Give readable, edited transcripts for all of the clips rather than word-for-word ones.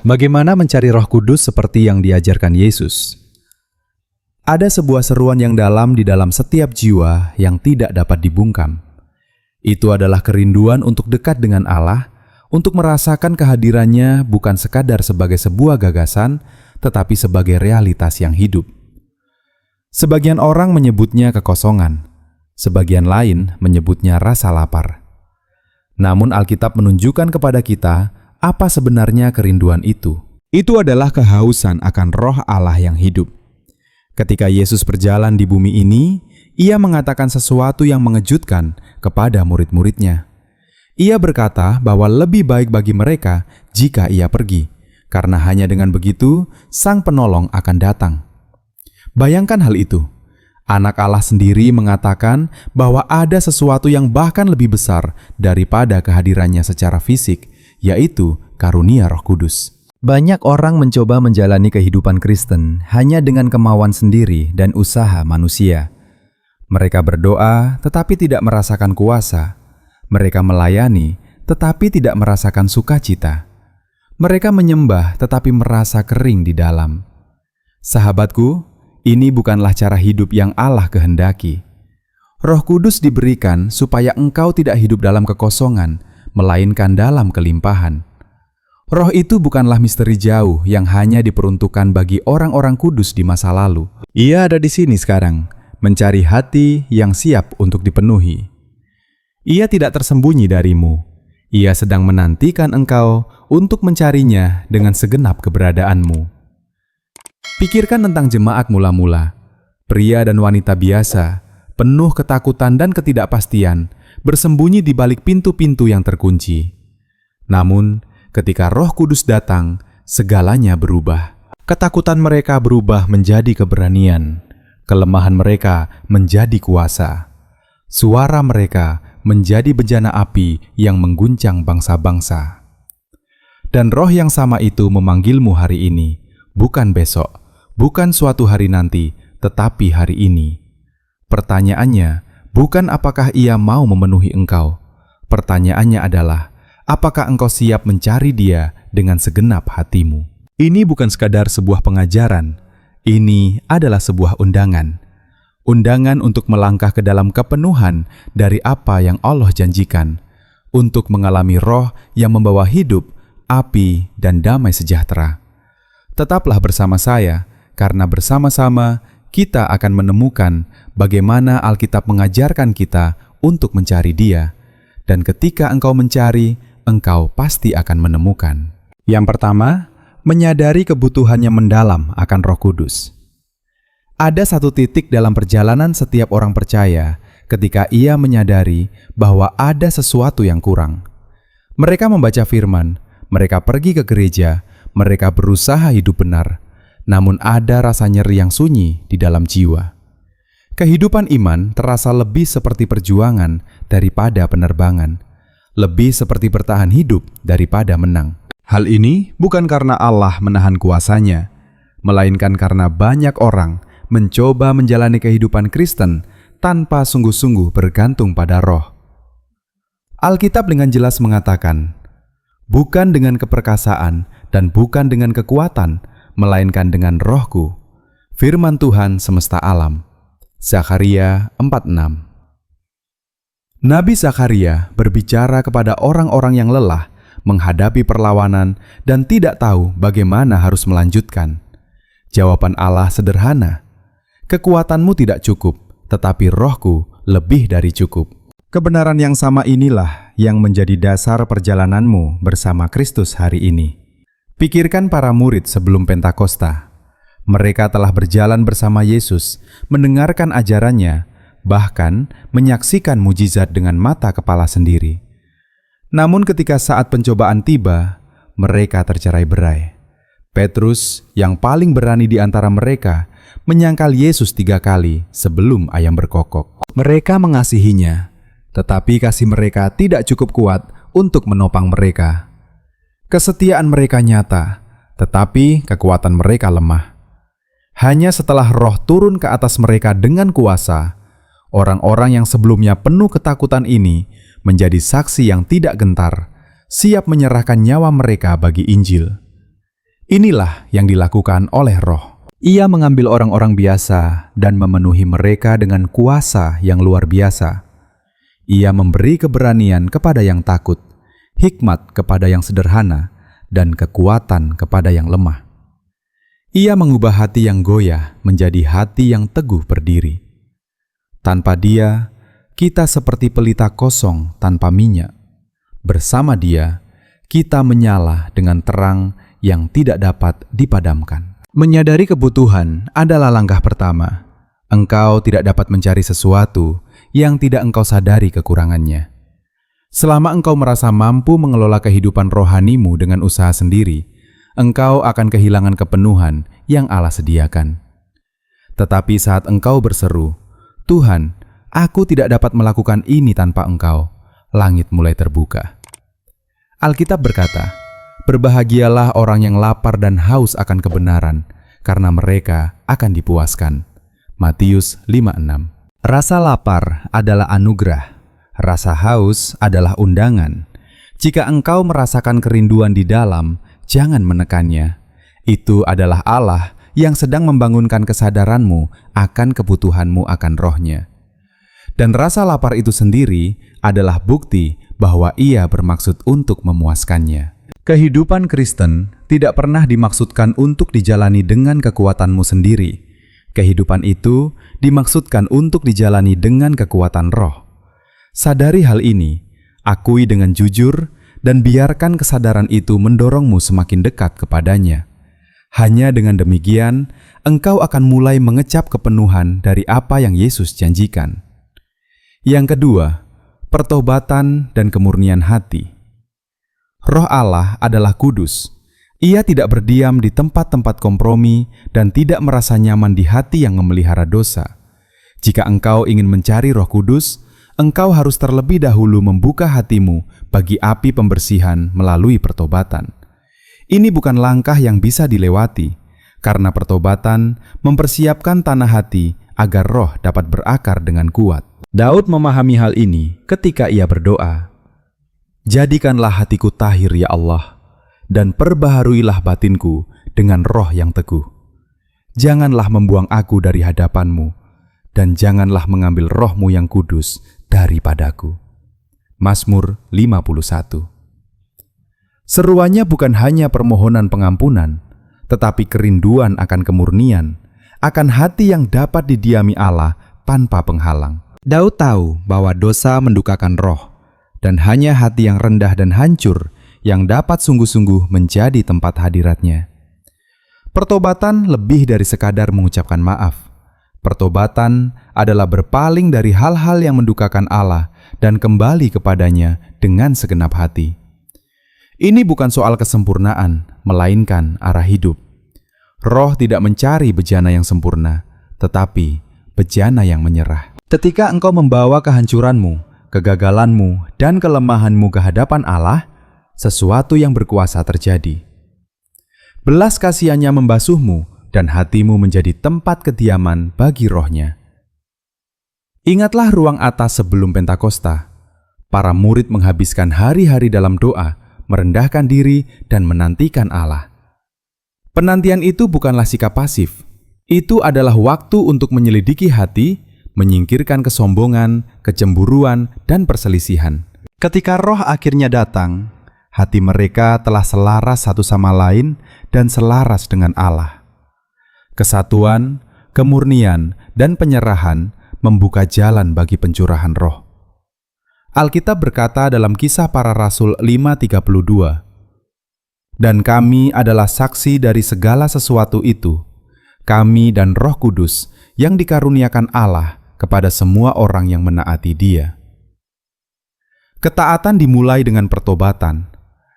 Bagaimana mencari Roh Kudus seperti yang diajarkan Yesus? Ada sebuah seruan yang dalam di dalam setiap jiwa yang tidak dapat dibungkam. Itu adalah kerinduan untuk dekat dengan Allah, untuk merasakan kehadirannya bukan sekadar sebagai sebuah gagasan, tetapi sebagai realitas yang hidup. Sebagian orang menyebutnya kekosongan, sebagian lain menyebutnya rasa lapar. Namun Alkitab menunjukkan kepada kita apa sebenarnya kerinduan itu. Itu adalah kehausan akan Roh Allah yang hidup. Ketika Yesus berjalan di bumi ini, Ia mengatakan sesuatu yang mengejutkan kepada murid-muridnya. Ia berkata bahwa lebih baik bagi mereka jika Ia pergi, karena hanya dengan begitu Sang Penolong akan datang. Bayangkan hal itu. Anak Allah sendiri mengatakan bahwa ada sesuatu yang bahkan lebih besar daripada kehadirannya secara fisik, yaitu karunia Roh Kudus. Banyak orang mencoba menjalani kehidupan Kristen hanya dengan kemauan sendiri dan usaha manusia. Mereka berdoa tetapi tidak merasakan kuasa. Mereka melayani tetapi tidak merasakan sukacita. Mereka menyembah tetapi merasa kering di dalam. Sahabatku, ini bukanlah cara hidup yang Allah kehendaki. Roh Kudus diberikan supaya engkau tidak hidup dalam kekosongan, melainkan dalam kelimpahan. Roh itu bukanlah misteri jauh yang hanya diperuntukkan bagi orang-orang kudus di masa lalu. Ia ada di sini sekarang, mencari hati yang siap untuk dipenuhi. Ia tidak tersembunyi darimu. Ia sedang menantikan engkau untuk mencarinya dengan segenap keberadaanmu. Pikirkan tentang jemaat mula-mula. Pria dan wanita biasa, penuh ketakutan dan ketidakpastian, bersembunyi di balik pintu-pintu yang terkunci. Namun, ketika Roh Kudus datang, segalanya berubah. Ketakutan mereka berubah menjadi keberanian. Kelemahan mereka menjadi kuasa. Suara mereka menjadi bejana api yang mengguncang bangsa-bangsa. Dan Roh yang sama itu memanggilmu hari ini, bukan besok, bukan suatu hari nanti, tetapi hari ini. Pertanyaannya, bukan apakah Ia mau memenuhi engkau. Pertanyaannya adalah, apakah engkau siap mencari Dia dengan segenap hatimu? Ini bukan sekadar sebuah pengajaran. Ini adalah sebuah undangan. Undangan untuk melangkah ke dalam kepenuhan dari apa yang Allah janjikan. Untuk mengalami Roh yang membawa hidup, api, dan damai sejahtera. Tetaplah bersama saya, karena bersama-sama kita akan menemukan bagaimana Alkitab mengajarkan kita untuk mencari Dia. Dan ketika engkau mencari, engkau pasti akan menemukan. Yang pertama, menyadari kebutuhannya mendalam akan Roh Kudus. Ada satu titik dalam perjalanan setiap orang percaya ketika ia menyadari bahwa ada sesuatu yang kurang. Mereka membaca firman, mereka pergi ke gereja, mereka berusaha hidup benar, namun ada rasa nyeri yang sunyi di dalam jiwa. Kehidupan iman terasa lebih seperti perjuangan daripada penerbangan, lebih seperti bertahan hidup daripada menang. Hal ini bukan karena Allah menahan kuasanya, melainkan karena banyak orang mencoba menjalani kehidupan Kristen tanpa sungguh-sungguh bergantung pada Roh. Alkitab dengan jelas mengatakan, bukan dengan keperkasaan dan bukan dengan kekuatan, melainkan dengan Roh-Ku, firman Tuhan semesta alam. Zakharia 4:6. Nabi Zakharia berbicara kepada orang-orang yang lelah, menghadapi perlawanan, dan tidak tahu bagaimana harus melanjutkan. Jawaban Allah sederhana, kekuatanmu tidak cukup, tetapi Roh-Ku lebih dari cukup. Kebenaran yang sama inilah yang menjadi dasar perjalananmu bersama Kristus hari ini. Pikirkan para murid sebelum Pentakosta. Mereka telah berjalan bersama Yesus, mendengarkan ajarannya, bahkan menyaksikan mujizat dengan mata kepala sendiri. Namun ketika saat pencobaan tiba, mereka tercerai-berai. Petrus, yang paling berani di antara mereka, menyangkal Yesus 3 kali sebelum ayam berkokok. Mereka mengasihinya, tetapi kasih mereka tidak cukup kuat untuk menopang mereka. Kesetiaan mereka nyata, tetapi kekuatan mereka lemah. Hanya setelah Roh turun ke atas mereka dengan kuasa, orang-orang yang sebelumnya penuh ketakutan ini menjadi saksi yang tidak gentar, siap menyerahkan nyawa mereka bagi Injil. Inilah yang dilakukan oleh Roh. Ia mengambil orang-orang biasa dan memenuhi mereka dengan kuasa yang luar biasa. Ia memberi keberanian kepada yang takut, hikmat kepada yang sederhana, dan kekuatan kepada yang lemah. Ia mengubah hati yang goyah menjadi hati yang teguh berdiri. Tanpa Dia, kita seperti pelita kosong tanpa minyak. Bersama Dia, kita menyala dengan terang yang tidak dapat dipadamkan. Menyadari kebutuhan adalah langkah pertama. Engkau tidak dapat mencari sesuatu yang tidak engkau sadari kekurangannya. Selama engkau merasa mampu mengelola kehidupan rohanimu dengan usaha sendiri, engkau akan kehilangan kepenuhan yang Allah sediakan. Tetapi saat engkau berseru, "Tuhan, aku tidak dapat melakukan ini tanpa Engkau," langit mulai terbuka. Alkitab berkata, "Berbahagialah orang yang lapar dan haus akan kebenaran, karena mereka akan dipuaskan." Matius 5:6. Rasa lapar adalah anugerah, rasa haus adalah undangan. Jika engkau merasakan kerinduan di dalam, jangan menekannya. Itu adalah Allah yang sedang membangunkan kesadaranmu akan kebutuhanmu akan Roh-Nya. Dan rasa lapar itu sendiri adalah bukti bahwa Ia bermaksud untuk memuaskannya. Kehidupan Kristen tidak pernah dimaksudkan untuk dijalani dengan kekuatanmu sendiri. Kehidupan itu dimaksudkan untuk dijalani dengan kekuatan Roh. Sadari hal ini, akui dengan jujur, dan biarkan kesadaran itu mendorongmu semakin dekat kepadanya. Hanya dengan demikian, engkau akan mulai mengecap kepenuhan dari apa yang Yesus janjikan. Yang kedua, pertobatan dan kemurnian hati. Roh Allah adalah kudus. Ia tidak berdiam di tempat-tempat kompromi dan tidak merasa nyaman di hati yang memelihara dosa. Jika engkau ingin mencari Roh Kudus, engkau harus terlebih dahulu membuka hatimu bagi api pembersihan melalui pertobatan. Ini bukan langkah yang bisa dilewati, karena pertobatan mempersiapkan tanah hati agar roh dapat berakar dengan kuat. Daud memahami hal ini ketika ia berdoa, "Jadikanlah hatiku tahir ya Allah, dan perbaharuilah batinku dengan roh yang teguh. Janganlah membuang aku dari hadapan-Mu, dan janganlah mengambil Roh-Mu yang kudus daripadaku." Mazmur 51. Seruannya bukan hanya permohonan pengampunan, tetapi kerinduan akan kemurnian, akan hati yang dapat didiami Allah tanpa penghalang. Daud tahu bahwa dosa mendukakan roh, dan hanya hati yang rendah dan hancur yang dapat sungguh-sungguh menjadi tempat hadirat-Nya. Pertobatan lebih dari sekadar mengucapkan maaf. Pertobatan adalah berpaling dari hal-hal yang mendukakan Allah dan kembali kepadanya dengan segenap hati. Ini bukan soal kesempurnaan, melainkan arah hidup. Roh tidak mencari bejana yang sempurna, tetapi bejana yang menyerah. Ketika engkau membawa kehancuranmu, kegagalanmu, dan kelemahanmu ke hadapan Allah, sesuatu yang berkuasa terjadi. Belas kasihannya membasuhmu, dan hatimu menjadi tempat kediaman bagi Roh-Nya. Ingatlah ruang atas sebelum Pentakosta. Para murid menghabiskan hari-hari dalam doa, merendahkan diri, dan menantikan Allah. Penantian itu bukanlah sikap pasif. Itu adalah waktu untuk menyelidiki hati, menyingkirkan kesombongan, kecemburuan, dan perselisihan. Ketika Roh akhirnya datang, hati mereka telah selaras satu sama lain dan selaras dengan Allah. Kesatuan, kemurnian, dan penyerahan membuka jalan bagi pencurahan Roh. Alkitab berkata dalam Kisah Para Rasul 5:32, "Dan kami adalah saksi dari segala sesuatu itu, kami dan Roh Kudus yang dikaruniakan Allah kepada semua orang yang menaati Dia." Ketaatan dimulai dengan pertobatan,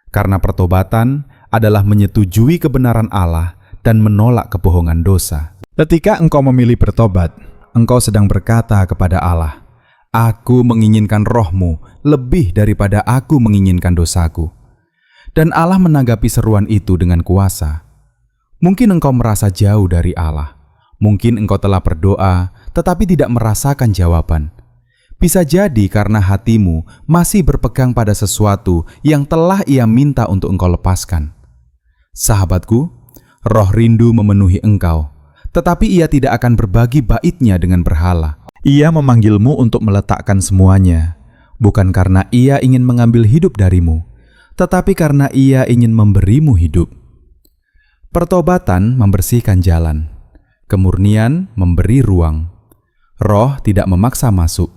karena pertobatan adalah menyetujui kebenaran Allah dan menolak kebohongan dosa. Ketika engkau memilih bertobat, engkau sedang berkata kepada Allah, "Aku menginginkan Roh-Mu lebih daripada aku menginginkan dosaku." Dan Allah menanggapi seruan itu dengan kuasa. Mungkin engkau merasa jauh dari Allah. Mungkin engkau telah berdoa, tetapi tidak merasakan jawaban. Bisa jadi karena hatimu masih berpegang pada sesuatu yang telah Ia minta untuk engkau lepaskan. Sahabatku, Roh rindu memenuhi engkau, tetapi ia tidak akan berbagi baitnya dengan berhala. Ia memanggilmu untuk meletakkan semuanya, bukan karena ia ingin mengambil hidup darimu, tetapi karena ia ingin memberimu hidup. Pertobatan membersihkan jalan, kemurnian memberi ruang. Roh tidak memaksa masuk,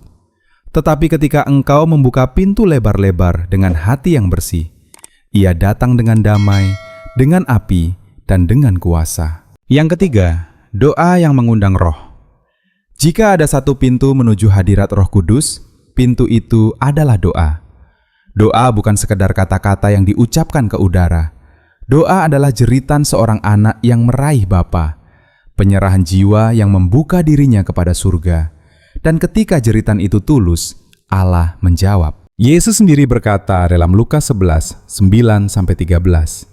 tetapi ketika engkau membuka pintu lebar-lebar dengan hati yang bersih, ia datang dengan damai, dengan api, dan dengan kuasa. Yang ketiga, doa yang mengundang roh. Jika ada satu pintu menuju hadirat Roh Kudus, pintu itu adalah doa. Doa bukan sekedar kata-kata yang diucapkan ke udara. Doa adalah jeritan seorang anak yang meraih Bapa, penyerahan jiwa yang membuka dirinya kepada surga. Dan ketika jeritan itu tulus, Allah menjawab. Yesus sendiri berkata dalam Lukas 11, 9-13,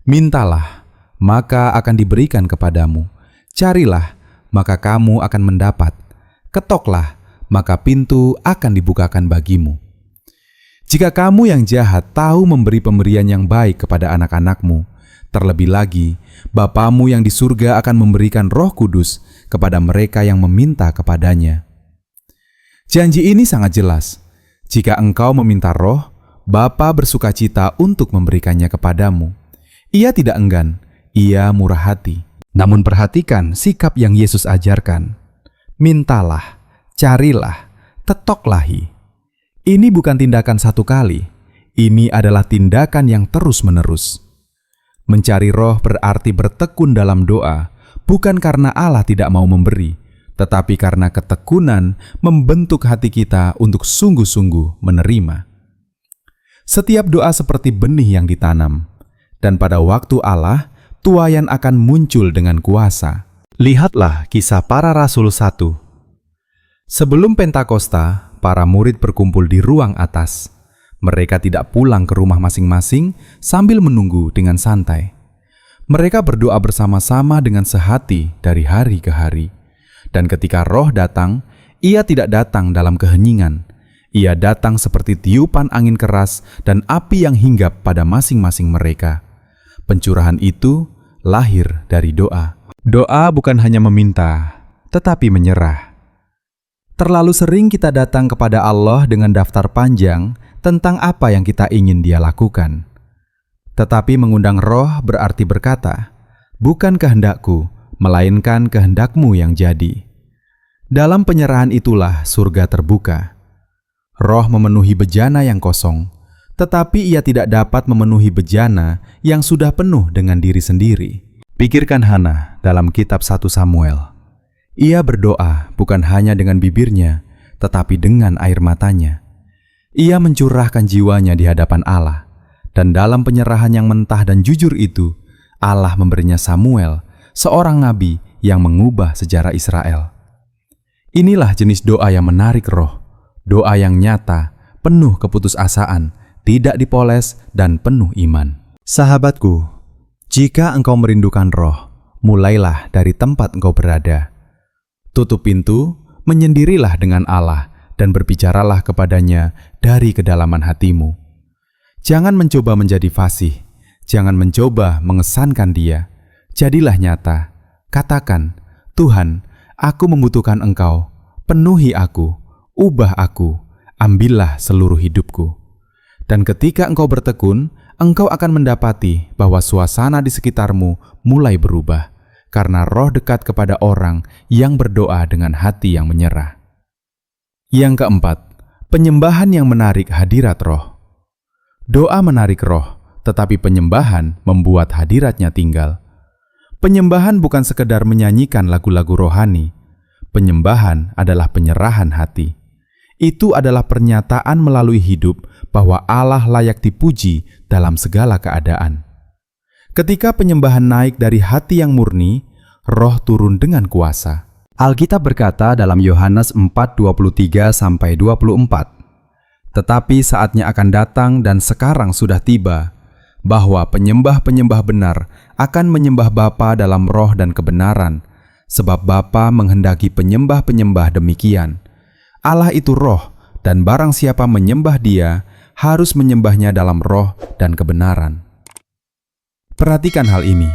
"Mintalah, maka akan diberikan kepadamu. Carilah, maka kamu akan mendapat. Ketoklah, maka pintu akan dibukakan bagimu. Jika kamu yang jahat tahu memberi pemberian yang baik kepada anak-anakmu, terlebih lagi Bapamu yang di surga akan memberikan Roh Kudus kepada mereka yang meminta kepadanya." Janji ini sangat jelas. Jika engkau meminta Roh, Bapa bersukacita untuk memberikannya kepadamu. Ia tidak enggan, ia murah hati. Namun perhatikan sikap yang Yesus ajarkan. Mintalah, carilah, tetoklahi. Ini bukan tindakan satu kali. Ini adalah tindakan yang terus-menerus. Mencari Roh berarti bertekun dalam doa, bukan karena Allah tidak mau memberi, tetapi karena ketekunan membentuk hati kita untuk sungguh-sungguh menerima. Setiap doa seperti benih yang ditanam, dan pada waktu Allah, tuaian akan muncul dengan kuasa. Lihatlah Kisah Para Rasul 1. Sebelum Pentakosta, para murid berkumpul di ruang atas. Mereka tidak pulang ke rumah masing-masing sambil menunggu dengan santai. Mereka berdoa bersama-sama dengan sehati dari hari ke hari. Dan ketika Roh datang, ia tidak datang dalam keheningan. Ia datang seperti tiupan angin keras dan api yang hinggap pada masing-masing mereka. Pencurahan itu lahir dari doa. Doa bukan hanya meminta, tetapi menyerah. Terlalu sering kita datang kepada Allah dengan daftar panjang tentang apa yang kita ingin Dia lakukan. Tetapi mengundang Roh berarti berkata, "Bukan kehendakku, melainkan kehendak-Mu yang jadi." Dalam penyerahan itulah surga terbuka. Roh memenuhi bejana yang kosong, tetapi ia tidak dapat memenuhi bejana yang sudah penuh dengan diri sendiri. Pikirkan Hana dalam kitab 1 Samuel. Ia berdoa bukan hanya dengan bibirnya, tetapi dengan air matanya. Ia mencurahkan jiwanya di hadapan Allah, dan dalam penyerahan yang mentah dan jujur itu, Allah memberinya Samuel, seorang nabi yang mengubah sejarah Israel. Inilah jenis doa yang menarik Roh, doa yang nyata, penuh keputusasaan, tidak dipoles, dan penuh iman. Sahabatku, jika engkau merindukan Roh, mulailah dari tempat engkau berada. Tutup pintu, menyendirilah dengan Allah, dan berbicaralah kepadanya dari kedalaman hatimu. Jangan mencoba menjadi fasih, jangan mencoba mengesankan Dia. Jadilah nyata, katakan, "Tuhan, aku membutuhkan Engkau, penuhi aku, ubah aku, ambillah seluruh hidupku." Dan ketika engkau bertekun, engkau akan mendapati bahwa suasana di sekitarmu mulai berubah, karena Roh dekat kepada orang yang berdoa dengan hati yang menyerah. Yang keempat, penyembahan yang menarik hadirat Roh. Doa menarik Roh, tetapi penyembahan membuat hadiratnya tinggal. Penyembahan bukan sekedar menyanyikan lagu-lagu rohani. Penyembahan adalah penyerahan hati. Itu adalah pernyataan melalui hidup bahwa Allah layak dipuji dalam segala keadaan. Ketika penyembahan naik dari hati yang murni, Roh turun dengan kuasa. Alkitab berkata dalam Yohanes 4:23-24, "Tetapi saatnya akan datang dan sekarang sudah tiba, bahwa penyembah-penyembah benar akan menyembah Bapa dalam roh dan kebenaran, sebab Bapa menghendaki penyembah-penyembah demikian. Allah itu roh, dan barang siapa menyembah Dia, harus menyembahnya dalam roh dan kebenaran." Perhatikan hal ini.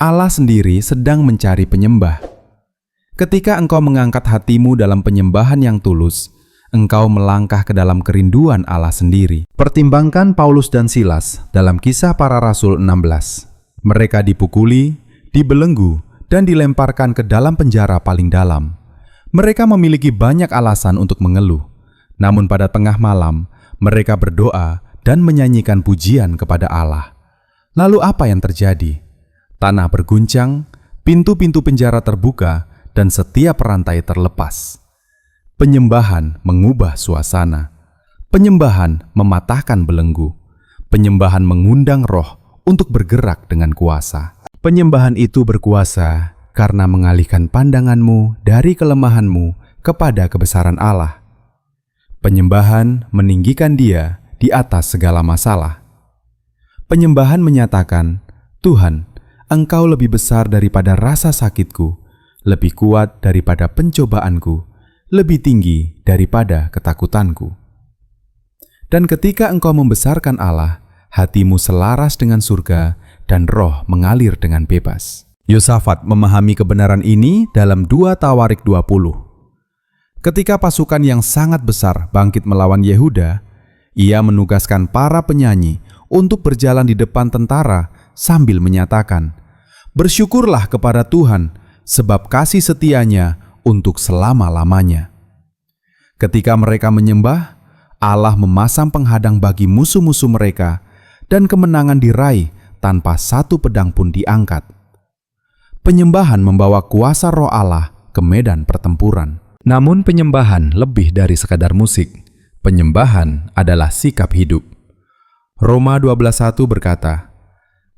Allah sendiri sedang mencari penyembah. Ketika engkau mengangkat hatimu dalam penyembahan yang tulus, engkau melangkah ke dalam kerinduan Allah sendiri. Pertimbangkan Paulus dan Silas dalam Kisah Para Rasul 16. Mereka dipukuli, dibelenggu, dan dilemparkan ke dalam penjara paling dalam. Mereka memiliki banyak alasan untuk mengeluh. Namun pada tengah malam, mereka berdoa dan menyanyikan pujian kepada Allah. Lalu apa yang terjadi? Tanah berguncang, pintu-pintu penjara terbuka, dan setiap rantai terlepas. Penyembahan mengubah suasana. Penyembahan mematahkan belenggu. Penyembahan mengundang roh untuk bergerak dengan kuasa. Penyembahan itu berkuasa karena mengalihkan pandanganmu dari kelemahanmu kepada kebesaran Allah. Penyembahan meninggikan Dia di atas segala masalah. Penyembahan menyatakan, Tuhan, Engkau lebih besar daripada rasa sakitku, lebih kuat daripada pencobaanku, lebih tinggi daripada ketakutanku. Dan ketika engkau membesarkan Allah, hatimu selaras dengan surga dan roh mengalir dengan bebas. Yosafat memahami kebenaran ini dalam 2 Tawarik 20. Ketika pasukan yang sangat besar bangkit melawan Yehuda, ia menugaskan para penyanyi untuk berjalan di depan tentara sambil menyatakan, "Bersyukurlah kepada Tuhan, sebab kasih setianya untuk selama-lamanya." Ketika mereka menyembah, Allah memasang penghadang bagi musuh-musuh mereka, dan kemenangan diraih tanpa satu pedang pun diangkat. Penyembahan membawa kuasa Roh Allah ke medan pertempuran. Namun penyembahan lebih dari sekadar musik. Penyembahan adalah sikap hidup. Roma 12:1 berkata,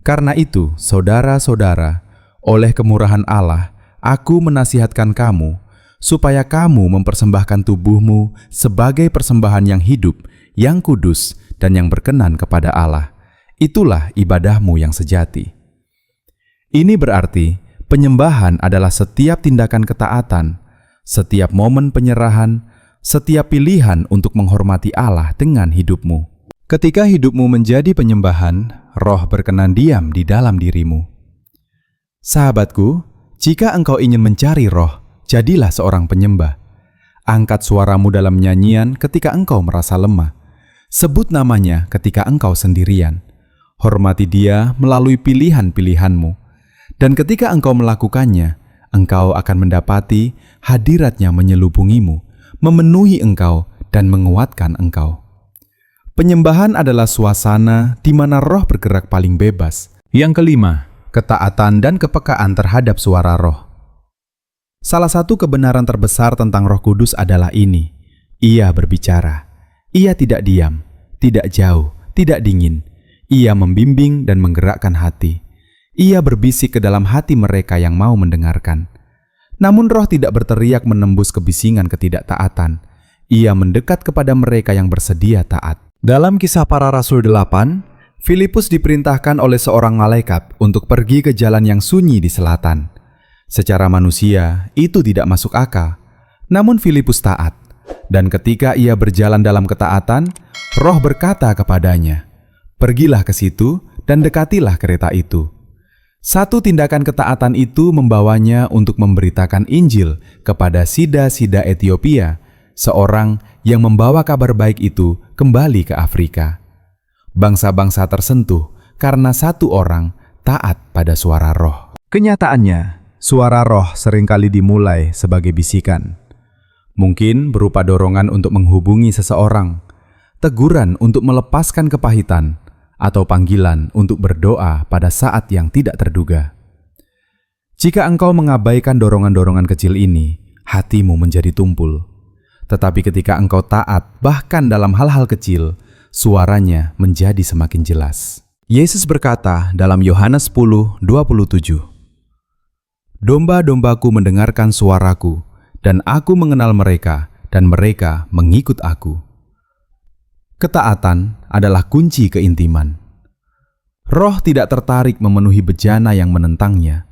"Karena itu, saudara-saudara, oleh kemurahan Allah, aku menasihatkan kamu, supaya kamu mempersembahkan tubuhmu sebagai persembahan yang hidup, yang kudus, dan yang berkenan kepada Allah. Itulah ibadahmu yang sejati." Ini berarti, penyembahan adalah setiap tindakan ketaatan, setiap momen penyerahan, setiap pilihan untuk menghormati Allah dengan hidupmu. Ketika hidupmu menjadi penyembahan, Roh berkenan diam di dalam dirimu. Sahabatku, jika engkau ingin mencari Roh, jadilah seorang penyembah. Angkat suaramu dalam nyanyian ketika engkau merasa lemah. Sebut namanya ketika engkau sendirian. Hormati Dia melalui pilihan-pilihanmu. Dan ketika engkau melakukannya, engkau akan mendapati hadirat-Nya menyelubungimu, memenuhi engkau, dan menguatkan engkau. Penyembahan adalah suasana di mana Roh bergerak paling bebas. Yang kelima, ketaatan dan kepekaan terhadap suara Roh. Salah satu kebenaran terbesar tentang Roh Kudus adalah ini: Ia berbicara. Ia tidak diam, tidak jauh, tidak dingin. Ia membimbing dan menggerakkan hati. Ia berbisik ke dalam hati mereka yang mau mendengarkan. Namun Roh tidak berteriak menembus kebisingan ketidaktaatan. Ia mendekat kepada mereka yang bersedia taat. Dalam Kisah Para Rasul 8, Filipus diperintahkan oleh seorang malaikat untuk pergi ke jalan yang sunyi di selatan. Secara manusia, itu tidak masuk akal. Namun Filipus taat. Dan ketika ia berjalan dalam ketaatan, Roh berkata kepadanya, "Pergilah ke situ dan dekatilah kereta itu." Satu tindakan ketaatan itu membawanya untuk memberitakan Injil kepada Sida-Sida Ethiopia, seorang yang membawa kabar baik itu kembali ke Afrika. Bangsa-bangsa tersentuh karena satu orang taat pada suara Roh. Kenyataannya, suara Roh seringkali dimulai sebagai bisikan. Mungkin berupa dorongan untuk menghubungi seseorang, teguran untuk melepaskan kepahitan, atau panggilan untuk berdoa pada saat yang tidak terduga. Jika engkau mengabaikan dorongan-dorongan kecil ini, hatimu menjadi tumpul. Tetapi ketika engkau taat, bahkan dalam hal-hal kecil, suaranya menjadi semakin jelas. Yesus berkata dalam Yohanes 10:27, "Domba-dombaku mendengarkan suaraku, dan aku mengenal mereka, dan mereka mengikut aku." Ketaatan adalah kunci keintiman. Roh tidak tertarik memenuhi bejana yang menentangnya.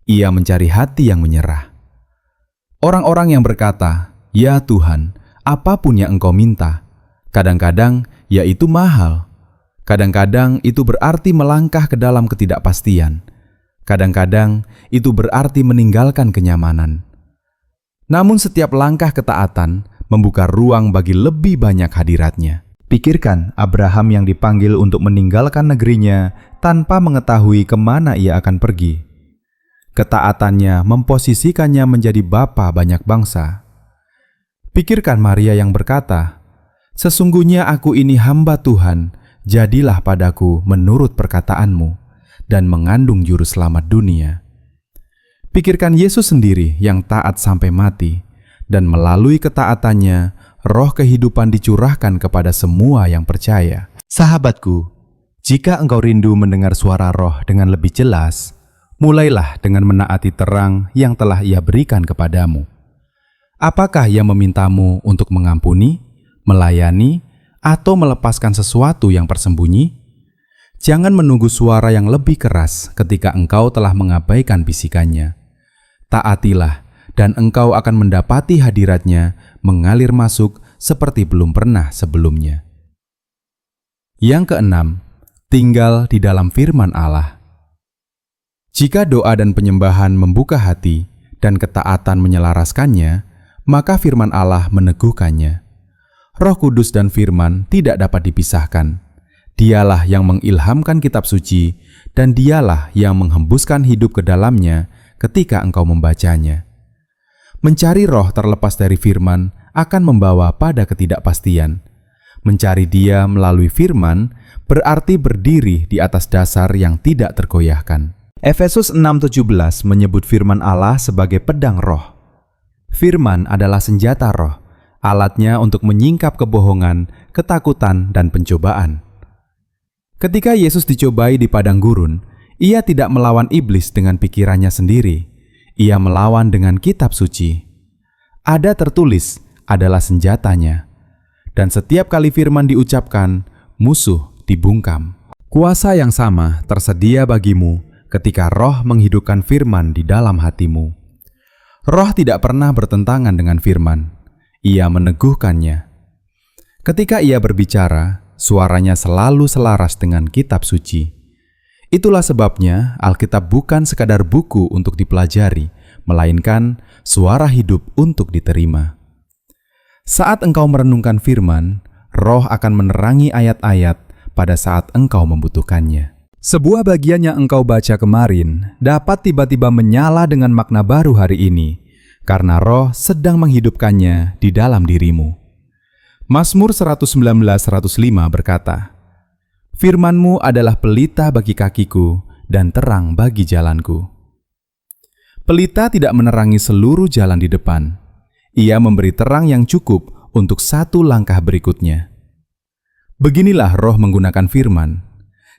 Ia mencari hati yang menyerah. Orang-orang yang berkata, "Ya Tuhan, apapun yang Engkau minta," kadang-kadang yaitu mahal. Kadang-kadang itu berarti melangkah ke dalam ketidakpastian. Kadang-kadang itu berarti meninggalkan kenyamanan. Namun setiap langkah ketaatan membuka ruang bagi lebih banyak hadirat-Nya. Pikirkan Abraham yang dipanggil untuk meninggalkan negerinya tanpa mengetahui kemana ia akan pergi. Ketaatannya memposisikannya menjadi bapa banyak bangsa. Pikirkan Maria yang berkata, "Sesungguhnya aku ini hamba Tuhan, jadilah padaku menurut perkataanmu," dan mengandung juru selamat dunia. Pikirkan Yesus sendiri yang taat sampai mati, dan melalui ketaatannya, roh kehidupan dicurahkan kepada semua yang percaya. Sahabatku, jika engkau rindu mendengar suara roh dengan lebih jelas, mulailah dengan menaati terang yang telah Ia berikan kepadamu. Apakah Ia memintamu untuk mengampuni, melayani, atau melepaskan sesuatu yang tersembunyi? Jangan menunggu suara yang lebih keras ketika engkau telah mengabaikan bisikannya. Taatilah, dan engkau akan mendapati hadirat-Nya mengalir masuk seperti belum pernah sebelumnya. Yang keenam, tinggal di dalam firman Allah. Jika doa dan penyembahan membuka hati dan ketaatan menyelaraskannya, maka firman Allah meneguhkannya. Roh Kudus dan firman tidak dapat dipisahkan. Dialah yang mengilhamkan kitab suci, dan Dialah yang menghembuskan hidup ke dalamnya ketika engkau membacanya. Mencari roh terlepas dari firman akan membawa pada ketidakpastian. Mencari Dia melalui firman berarti berdiri di atas dasar yang tidak tergoyahkan. Efesus 6:17 menyebut firman Allah sebagai pedang roh. Firman adalah senjata roh, alatnya untuk menyingkap kebohongan, ketakutan, dan pencobaan. Ketika Yesus dicobai di padang gurun, Ia tidak melawan iblis dengan pikirannya sendiri. Ia melawan dengan kitab suci. Ada tertulis adalah senjatanya. Dan setiap kali firman diucapkan, musuh dibungkam. Kuasa yang sama tersedia bagimu ketika roh menghidupkan firman di dalam hatimu. Roh tidak pernah bertentangan dengan firman. Ia meneguhkannya. Ketika Ia berbicara, suaranya selalu selaras dengan kitab suci. Itulah sebabnya Alkitab bukan sekadar buku untuk dipelajari, melainkan suara hidup untuk diterima. Saat engkau merenungkan firman, roh akan menerangi ayat-ayat pada saat engkau membutuhkannya. Sebuah bagian yang engkau baca kemarin dapat tiba-tiba menyala dengan makna baru hari ini, karena roh sedang menghidupkannya di dalam dirimu. Mazmur 119:105 berkata, "Firman-Mu adalah pelita bagi kakiku dan terang bagi jalanku." Pelita tidak menerangi seluruh jalan di depan. Ia memberi terang yang cukup untuk satu langkah berikutnya. Beginilah roh menggunakan firman.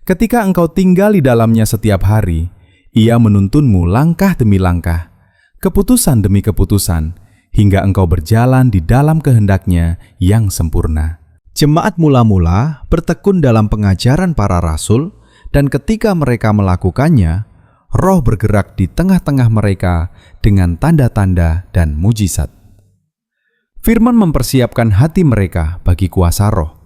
Ketika engkau tinggal di dalamnya setiap hari, Ia menuntunmu langkah demi langkah, keputusan demi keputusan, hingga engkau berjalan di dalam kehendak-Nya yang sempurna. Jemaat mula-mula bertekun dalam pengajaran para rasul, dan ketika mereka melakukannya, roh bergerak di tengah-tengah mereka dengan tanda-tanda dan mujizat. Firman mempersiapkan hati mereka bagi kuasa roh.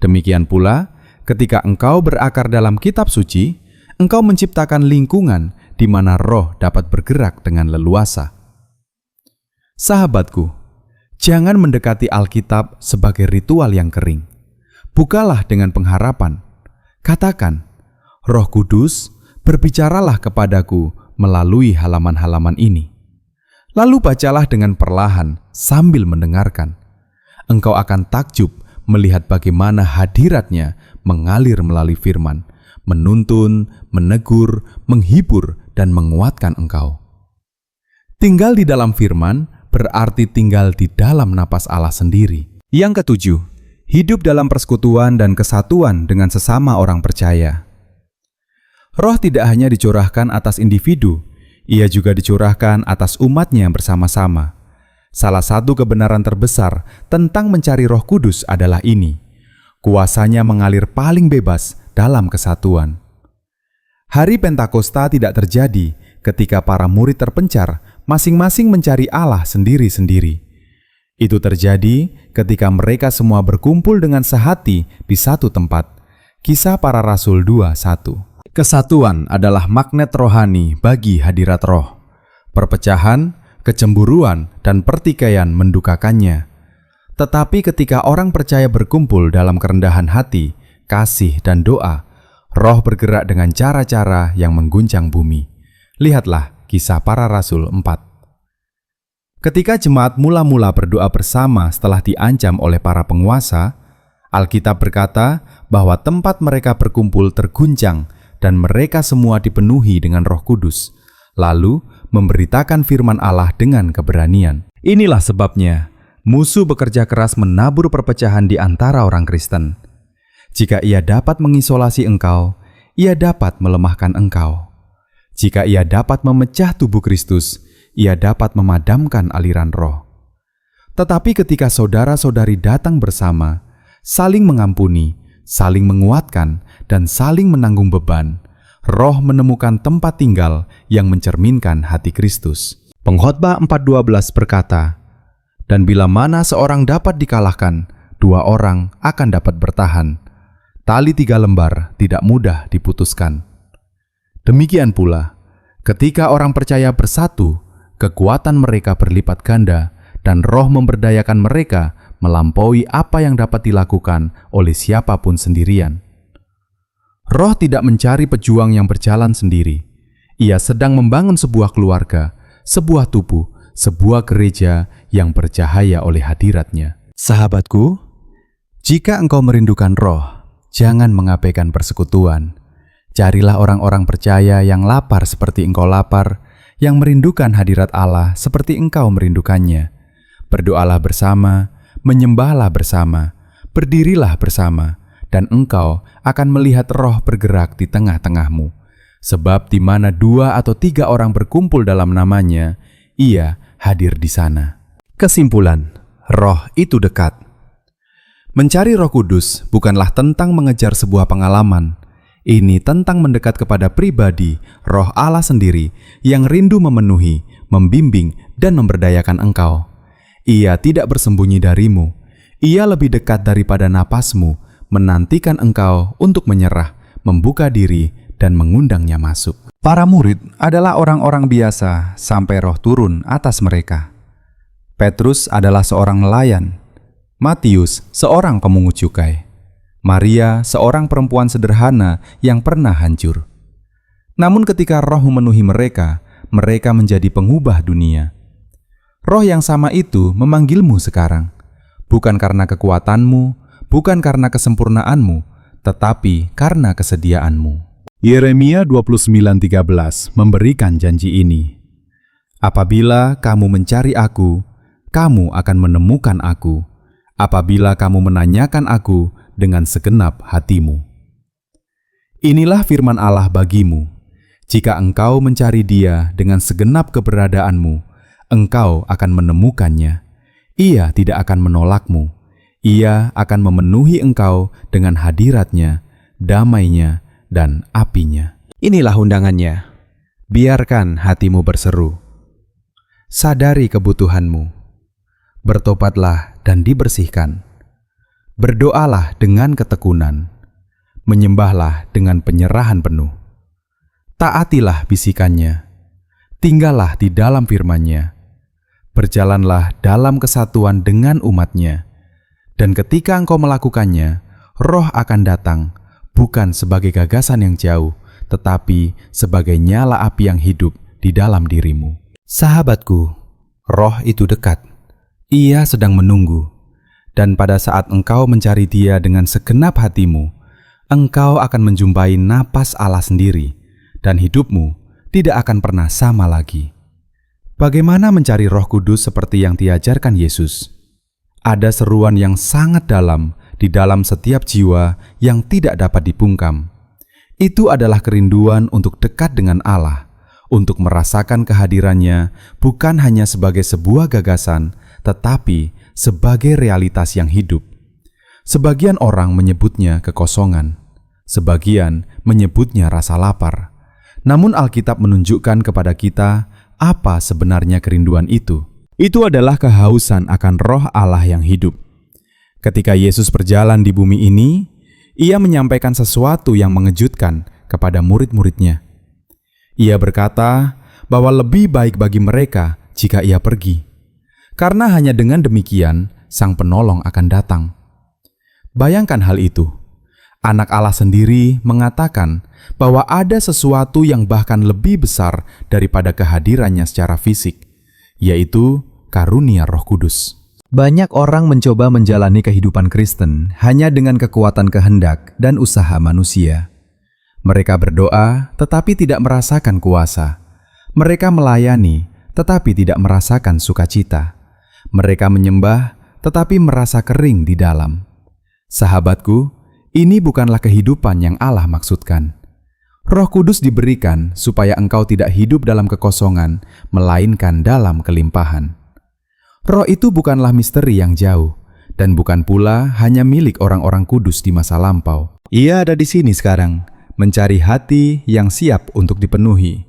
Demikian pula, ketika engkau berakar dalam kitab suci, engkau menciptakan lingkungan di mana roh dapat bergerak dengan leluasa. Sahabatku, jangan mendekati Alkitab sebagai ritual yang kering. Bukalah dengan pengharapan. Katakan, "Roh Kudus, berbicaralah kepadaku melalui halaman-halaman ini." Lalu bacalah dengan perlahan sambil mendengarkan. Engkau akan takjub melihat bagaimana hadirat-Nya mengalir melalui firman, menuntun, menegur, menghibur, dan menguatkan engkau. Tinggal di dalam firman berarti tinggal di dalam napas Allah sendiri. Yang ketujuh, hidup dalam persekutuan dan kesatuan dengan sesama orang percaya. Roh tidak hanya dicurahkan atas individu, Ia juga dicurahkan atas umat-Nya bersama-sama. Salah satu kebenaran terbesar tentang mencari Roh Kudus adalah ini: kuasanya mengalir paling bebas dalam kesatuan. Hari Pentakosta tidak terjadi ketika para murid terpencar, masing-masing mencari Allah sendiri-sendiri. Itu terjadi ketika mereka semua berkumpul dengan sehati di satu tempat. Kisah Para Rasul 2:1. Kesatuan adalah magnet rohani bagi hadirat Roh. Perpecahan, kecemburuan, dan pertikaian mendukakannya. Tetapi ketika orang percaya berkumpul dalam kerendahan hati, kasih, dan doa, Roh bergerak dengan cara-cara yang mengguncang bumi. Lihatlah Kisah Para Rasul 4. Ketika jemaat mula-mula berdoa bersama setelah diancam oleh para penguasa, Alkitab berkata bahwa tempat mereka berkumpul terguncang dan mereka semua dipenuhi dengan Roh Kudus, lalu memberitakan firman Allah dengan keberanian. Inilah sebabnya musuh bekerja keras menabur perpecahan di antara orang Kristen. Jika ia dapat mengisolasi engkau, ia dapat melemahkan engkau. Jika ia dapat memecah tubuh Kristus, ia dapat memadamkan aliran Roh. Tetapi ketika saudara-saudari datang bersama, saling mengampuni, saling menguatkan, dan saling menanggung beban, Roh menemukan tempat tinggal yang mencerminkan hati Kristus. Pengkhotbah 4:12 berkata, "Dan bila mana seorang dapat dikalahkan, 2 orang akan dapat bertahan. Tali 3 lembar tidak mudah diputuskan." Demikian pula, ketika orang percaya bersatu, kekuatan mereka berlipat ganda dan Roh memberdayakan mereka melampaui apa yang dapat dilakukan oleh siapapun sendirian. Roh tidak mencari pejuang yang berjalan sendiri. Ia sedang membangun sebuah keluarga, sebuah tubuh, sebuah gereja yang bercahaya oleh hadirat-Nya. Sahabatku, jika engkau merindukan Roh, jangan mengabaikan persekutuan. Carilah orang-orang percaya yang lapar seperti engkau lapar, yang merindukan hadirat Allah seperti engkau merindukannya. Berdoalah bersama, menyembahlah bersama, berdirilah bersama, dan engkau akan melihat Roh bergerak di tengah-tengahmu. Sebab di mana 2 atau 3 orang berkumpul dalam nama-Nya, Ia hadir di sana. Kesimpulan, Roh itu dekat. Mencari Roh Kudus bukanlah tentang mengejar sebuah pengalaman. Ini tentang mendekat kepada pribadi, Roh Allah sendiri yang rindu memenuhi, membimbing, dan memberdayakan engkau. Ia tidak bersembunyi darimu. Ia lebih dekat daripada napasmu, menantikan engkau untuk menyerah, membuka diri, dan mengundangnya masuk. Para murid adalah orang-orang biasa sampai Roh turun atas mereka. Petrus adalah seorang nelayan, Matius seorang pemungut cukai, Maria seorang perempuan sederhana yang pernah hancur. Namun ketika Roh memenuhi mereka, mereka menjadi pengubah dunia. Roh yang sama itu memanggilmu sekarang, bukan karena kekuatanmu, bukan karena kesempurnaanmu, tetapi karena kesediaanmu. Yeremia 29:13 memberikan janji ini. Apabila kamu mencari aku, kamu akan menemukan aku. Apabila kamu menanyakan aku dengan segenap hatimu. Inilah firman Allah bagimu. Jika engkau mencari Dia dengan segenap keberadaanmu, engkau akan menemukannya. Ia tidak akan menolakmu. Ia akan memenuhi engkau dengan hadirat-Nya, damai-Nya, dan api-Nya. Inilah undangannya. Biarkan hatimu berseru. Sadari kebutuhanmu. Bertobatlah dan dibersihkan. Berdoalah dengan ketekunan. Menyembahlah dengan penyerahan penuh. Taatilah bisikannya. Tinggallah di dalam firman-Nya. Berjalanlah dalam kesatuan dengan umat-Nya. Dan ketika engkau melakukannya, Roh akan datang, bukan sebagai gagasan yang jauh, tetapi sebagai nyala api yang hidup di dalam dirimu. Sahabatku, Roh itu dekat. Ia sedang menunggu. Dan pada saat engkau mencari Dia dengan segenap hatimu, engkau akan menjumpai napas Allah sendiri, dan hidupmu tidak akan pernah sama lagi. Bagaimana mencari Roh Kudus seperti yang diajarkan Yesus? Ada seruan yang sangat dalam di dalam setiap jiwa yang tidak dapat dibungkam. Itu adalah kerinduan untuk dekat dengan Allah, untuk merasakan kehadirannya bukan hanya sebagai sebuah gagasan, tetapi sebagai realitas yang hidup. Sebagian orang menyebutnya kekosongan, sebagian menyebutnya rasa lapar. Namun Alkitab menunjukkan kepada kita apa sebenarnya kerinduan itu. Itu adalah kehausan akan Roh Allah yang hidup. Ketika Yesus berjalan di bumi ini, Ia menyampaikan sesuatu yang mengejutkan kepada murid-muridnya. Ia berkata bahwa lebih baik bagi mereka jika ia pergi, karena hanya dengan demikian Sang Penolong akan datang. Bayangkan hal itu. Anak Allah sendiri mengatakan bahwa ada sesuatu yang bahkan lebih besar daripada kehadirannya secara fisik, yaitu karunia Roh Kudus. Banyak orang mencoba menjalani kehidupan Kristen hanya dengan kekuatan kehendak dan usaha manusia. Mereka berdoa tetapi tidak merasakan kuasa. Mereka melayani tetapi tidak merasakan sukacita. Mereka menyembah tetapi merasa kering di dalam. Sahabatku, ini bukanlah kehidupan yang Allah maksudkan. Roh Kudus diberikan supaya engkau tidak hidup dalam kekosongan, melainkan dalam kelimpahan. Roh itu bukanlah misteri yang jauh, dan bukan pula hanya milik orang-orang kudus di masa lampau. Ia ada di sini sekarang, mencari hati yang siap untuk dipenuhi.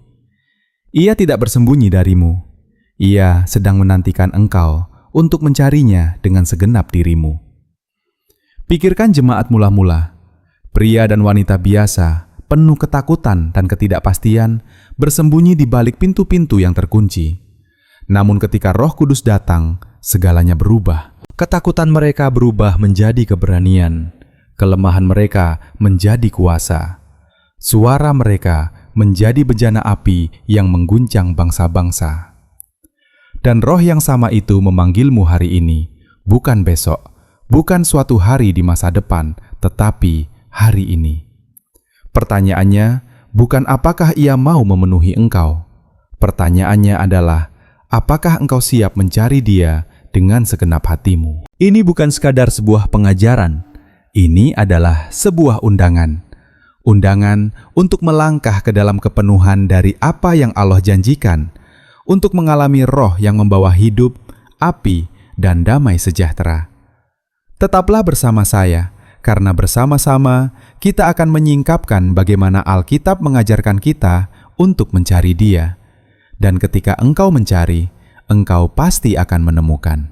Ia tidak bersembunyi darimu. Ia sedang menantikan engkau untuk mencarinya dengan segenap dirimu. Pikirkan jemaat mula-mula. Pria dan wanita biasa, penuh ketakutan dan ketidakpastian, bersembunyi di balik pintu-pintu yang terkunci. Namun ketika Roh Kudus datang, segalanya berubah. Ketakutan mereka berubah menjadi keberanian. Kelemahan mereka menjadi kuasa. Suara mereka menjadi bejana api yang mengguncang bangsa-bangsa. Dan Roh yang sama itu memanggilmu hari ini, bukan besok, bukan suatu hari di masa depan, tetapi hari ini. Pertanyaannya, bukan apakah ia mau memenuhi engkau. Pertanyaannya adalah, apakah engkau siap mencari dia dengan segenap hatimu? Ini bukan sekadar sebuah pengajaran. Ini adalah sebuah undangan. Undangan untuk melangkah ke dalam kepenuhan dari apa yang Allah janjikan, untuk mengalami Roh yang membawa hidup, api, dan damai sejahtera. Tetaplah bersama saya, karena bersama-sama kita akan menyingkapkan bagaimana Alkitab mengajarkan kita untuk mencari Dia. Dan ketika engkau mencari, engkau pasti akan menemukan.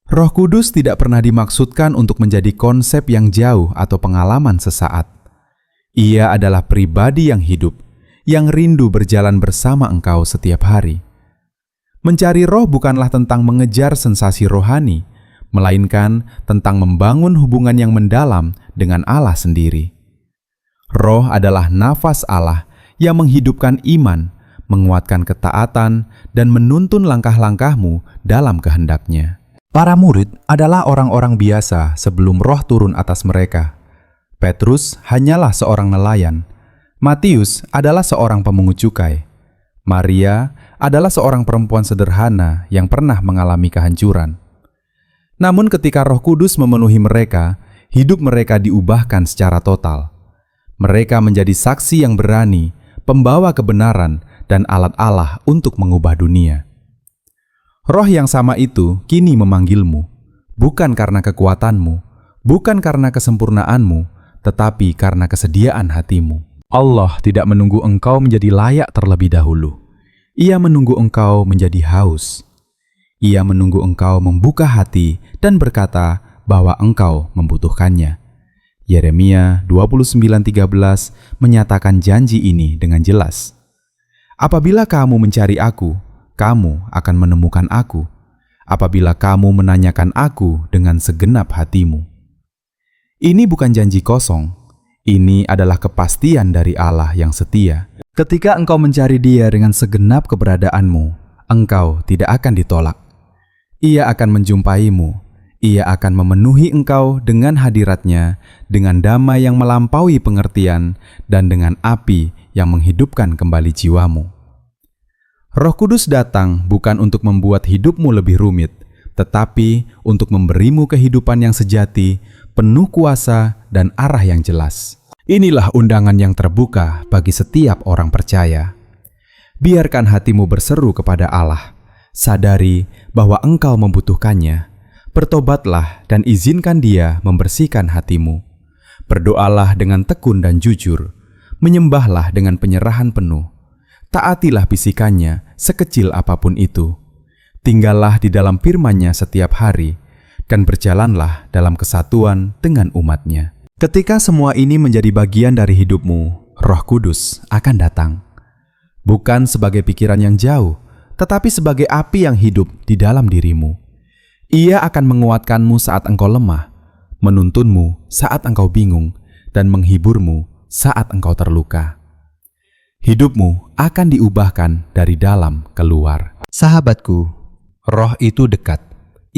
Roh Kudus tidak pernah dimaksudkan untuk menjadi konsep yang jauh atau pengalaman sesaat. Ia adalah pribadi yang hidup, yang rindu berjalan bersama engkau setiap hari. Mencari Roh bukanlah tentang mengejar sensasi rohani, melainkan tentang membangun hubungan yang mendalam dengan Allah sendiri. Roh adalah nafas Allah yang menghidupkan iman, menguatkan ketaatan, dan menuntun langkah-langkahmu dalam kehendak-Nya. Para murid adalah orang-orang biasa sebelum Roh turun atas mereka. Petrus hanyalah seorang nelayan. Matius adalah seorang pemungut cukai. Maria adalah seorang perempuan sederhana yang pernah mengalami kehancuran. Namun ketika Roh Kudus memenuhi mereka, hidup mereka diubahkan secara total. Mereka menjadi saksi yang berani, pembawa kebenaran, dan alat Allah untuk mengubah dunia. Roh yang sama itu kini memanggilmu, bukan karena kekuatanmu, bukan karena kesempurnaanmu, tetapi karena kesediaan hatimu. Allah tidak menunggu engkau menjadi layak terlebih dahulu. Ia menunggu engkau menjadi haus. Ia menunggu engkau membuka hati dan berkata bahwa engkau membutuhkannya. Yeremia 29:13 menyatakan janji ini dengan jelas. Apabila kamu mencari aku, kamu akan menemukan aku. Apabila kamu menanyakan aku dengan segenap hatimu. Ini bukan janji kosong. Ini adalah kepastian dari Allah yang setia. Ketika engkau mencari Dia dengan segenap keberadaanmu, engkau tidak akan ditolak. Ia akan menjumpaimu. Ia akan memenuhi engkau dengan hadirat-Nya, dengan damai yang melampaui pengertian, dan dengan api yang menghidupkan kembali jiwamu. Roh Kudus datang bukan untuk membuat hidupmu lebih rumit, tetapi untuk memberimu kehidupan yang sejati, penuh kuasa dan arah yang jelas. Inilah undangan yang terbuka bagi setiap orang percaya. Biarkan hatimu berseru kepada Allah. Sadari bahwa engkau membutuhkannya. Bertobatlah dan izinkan Dia membersihkan hatimu. Berdoalah dengan tekun dan jujur. Menyembahlah dengan penyerahan penuh. Taatilah bisikannya sekecil apapun itu. Tinggallah di dalam firman-Nya setiap hari dan berjalanlah dalam kesatuan dengan umat-Nya. Ketika semua ini menjadi bagian dari hidupmu, Roh Kudus akan datang. Bukan sebagai pikiran yang jauh, tetapi sebagai api yang hidup di dalam dirimu. Ia akan menguatkanmu saat engkau lemah, menuntunmu saat engkau bingung, dan menghiburmu saat engkau terluka. Hidupmu akan diubahkan dari dalam keluar. Sahabatku, Roh itu dekat.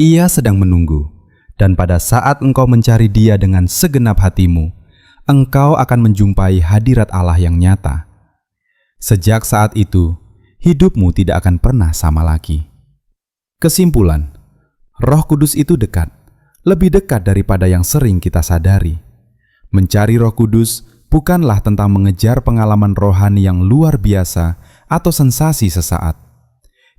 Ia sedang menunggu. Dan pada saat engkau mencari Dia dengan segenap hatimu, engkau akan menjumpai hadirat Allah yang nyata. Sejak saat itu, hidupmu tidak akan pernah sama lagi. Kesimpulan, Roh Kudus itu dekat, lebih dekat daripada yang sering kita sadari. Mencari Roh Kudus bukanlah tentang mengejar pengalaman rohani yang luar biasa atau sensasi sesaat.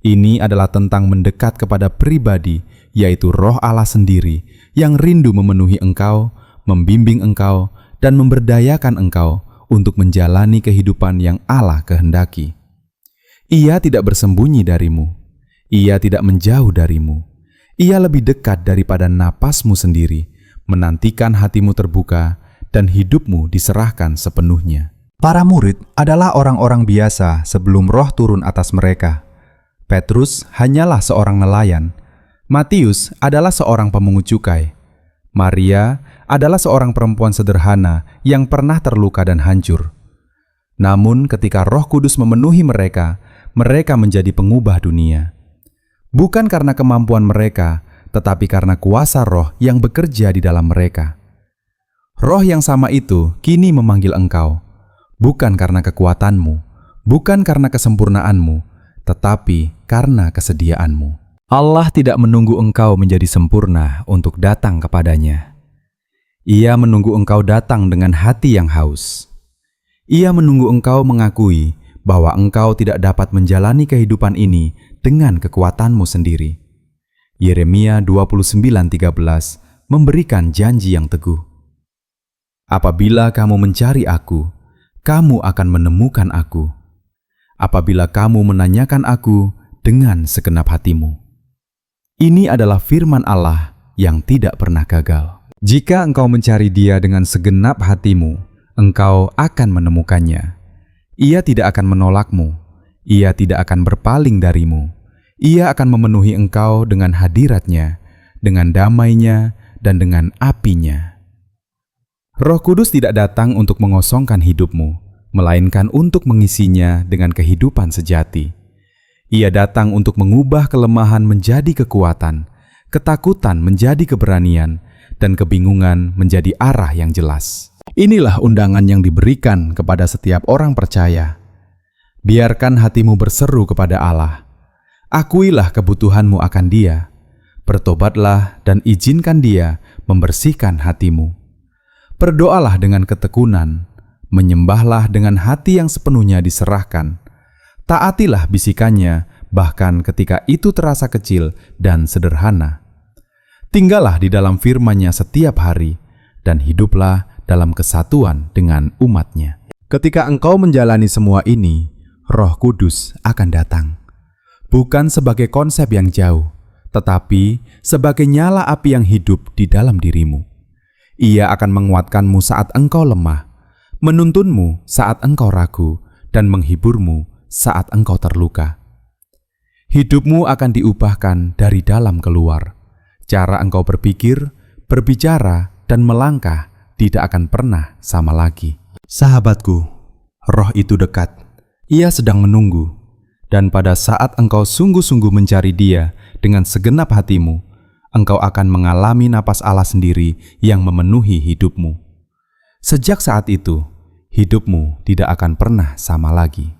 Ini adalah tentang mendekat kepada pribadi, yaitu Roh Allah sendiri yang rindu memenuhi engkau, membimbing engkau, dan memberdayakan engkau untuk menjalani kehidupan yang Allah kehendaki. Ia tidak bersembunyi darimu. Ia tidak menjauh darimu. Ia lebih dekat daripada napasmu sendiri, menantikan hatimu terbuka dan hidupmu diserahkan sepenuhnya. Para murid adalah orang-orang biasa sebelum Roh turun atas mereka. Petrus hanyalah seorang nelayan. Matius adalah seorang pemungut cukai. Maria adalah seorang perempuan sederhana yang pernah terluka dan hancur. Namun ketika Roh Kudus memenuhi mereka, mereka menjadi pengubah dunia. Bukan karena kemampuan mereka, tetapi karena kuasa Roh yang bekerja di dalam mereka. Roh yang sama itu kini memanggil engkau, bukan karena kekuatanmu, bukan karena kesempurnaanmu, tetapi karena kesediaanmu. Allah tidak menunggu engkau menjadi sempurna untuk datang kepadanya. Ia menunggu engkau datang dengan hati yang haus. Ia menunggu engkau mengakui bahwa engkau tidak dapat menjalani kehidupan ini dengan kekuatanmu sendiri. Yeremia 29:13 memberikan janji yang teguh. Apabila kamu mencari aku, kamu akan menemukan aku. Apabila kamu menanyakan aku dengan segenap hatimu. Ini adalah firman Allah yang tidak pernah gagal. Jika engkau mencari Dia dengan segenap hatimu, engkau akan menemukannya. Ia tidak akan menolakmu. Ia tidak akan berpaling darimu. Ia akan memenuhi engkau dengan hadirat-Nya, dengan damai-Nya, dan dengan api-Nya. Roh Kudus tidak datang untuk mengosongkan hidupmu, melainkan untuk mengisinya dengan kehidupan sejati. Ia datang untuk mengubah kelemahan menjadi kekuatan, ketakutan menjadi keberanian, dan kebingungan menjadi arah yang jelas. Inilah undangan yang diberikan kepada setiap orang percaya. Biarkan hatimu berseru kepada Allah. Akuilah kebutuhanmu akan Dia. Bertobatlah dan izinkan Dia membersihkan hatimu. Berdoalah dengan ketekunan, menyembahlah dengan hati yang sepenuhnya diserahkan. Taatilah bisikannya, bahkan ketika itu terasa kecil dan sederhana. Tinggallah di dalam firman-Nya setiap hari, dan hiduplah dalam kesatuan dengan umat-Nya. Ketika engkau menjalani semua ini, Roh Kudus akan datang. Bukan sebagai konsep yang jauh, tetapi sebagai nyala api yang hidup di dalam dirimu. Ia akan menguatkanmu saat engkau lemah, menuntunmu saat engkau ragu, dan menghiburmu saat engkau terluka. Hidupmu akan diubahkan dari dalam keluar. Cara engkau berpikir, berbicara, dan melangkah tidak akan pernah sama lagi. Sahabatku, Roh itu dekat. Ia sedang menunggu. Dan pada saat engkau sungguh-sungguh mencari Dia dengan segenap hatimu, engkau akan mengalami napas Allah sendiri yang memenuhi hidupmu. Sejak saat itu, hidupmu tidak akan pernah sama lagi.